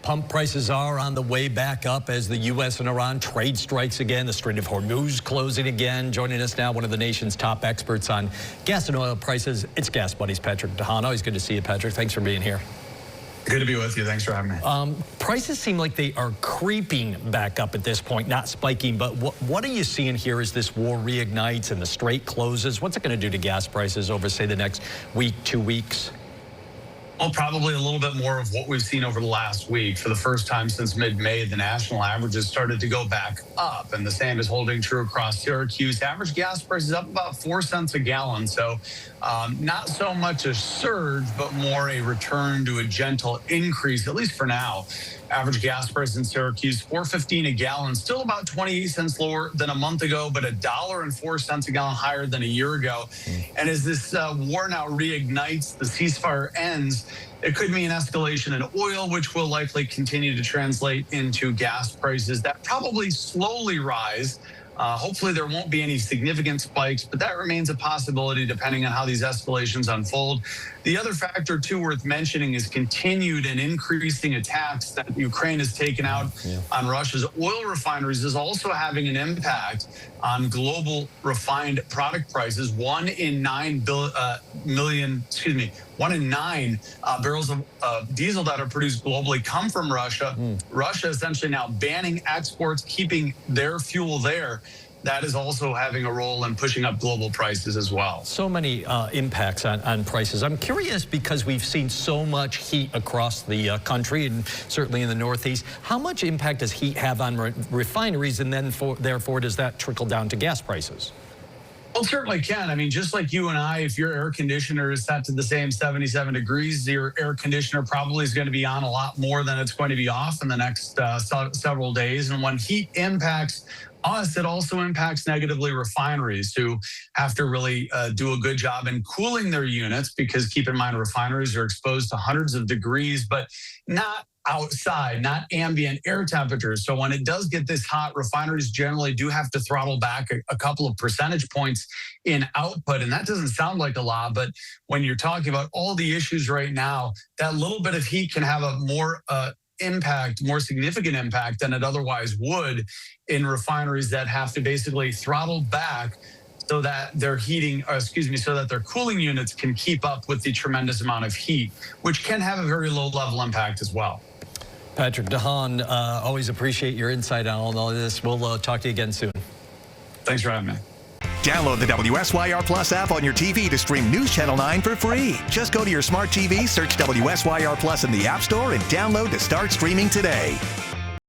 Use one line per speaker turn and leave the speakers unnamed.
Pump prices are on the way back up as the U.S. and Iran trade strikes again. The Strait of Hormuz closing again. Joining us now, one of the nation's top experts on gas and oil prices. It's GasBuddy's Patrick Haan. Always good to see you, Patrick. Thanks for being here.
Good to be with you. Thanks for having me.
Prices seem like they are creeping back up at this point, not spiking. But what are you seeing here as this war reignites and the Strait closes? What's it going to do to gas prices over, say, the next week, 2 weeks?
Well, probably a little bit more of what we've seen over the last week. For the first time since mid-May, the national averages started to go back up, and the same is holding true across Syracuse. Average gas prices up about 4 cents a gallon, so not so much a surge, but more a return to a gentle increase, at least for now. Average gas price in Syracuse, $4.15 a gallon, still about 28 cents lower than a month ago, but $1.04 a gallon higher than a year ago. And as this war now reignites, the ceasefire ends, it could mean escalation in oil, which will likely continue to translate into gas prices that probably slowly rise. Hopefully there won't be any significant spikes, but that remains a possibility depending on how these escalations unfold. The other factor, too, worth mentioning is continued and increasing attacks that Ukraine has taken out on Russia's oil refineries is also having an impact on global refined product prices. 1 in 9 barrels of diesel that are produced globally come from Russia. Russia essentially now banning exports, keeping their fuel there. That is also having a role in pushing up global prices as well.
So many impacts on prices. I'm curious because we've seen so much heat across the country and certainly in the Northeast. How much impact does heat have on refineries, and then therefore does that trickle down to gas prices?
Well, it certainly can. I mean, just like you and I, if your air conditioner is set to the same 77 degrees, your air conditioner probably is going to be on a lot more than it's going to be off in the next several days. And when heat impacts us, it also impacts negatively refineries who have to really do a good job in cooling their units, because keep in mind, refineries are exposed to hundreds of degrees, but not outside, not ambient air temperatures. So when it does get this hot, refineries generally do have to throttle back a couple of percentage points in output. And that doesn't sound like a lot, but when you're talking about all the issues right now, that little bit of heat can have a more significant impact than it otherwise would in refineries that have to basically throttle back so that their so that their cooling units can keep up with the tremendous amount of heat, which can have a very low level impact as well.
Patrick Haan, always appreciate your insight on all of this. We'll talk to you again soon.
Thanks for having me.
Download the WSYR Plus app on your TV to stream News Channel 9 for free. Just go to your smart TV, search WSYR Plus in the App Store, and download to start streaming today.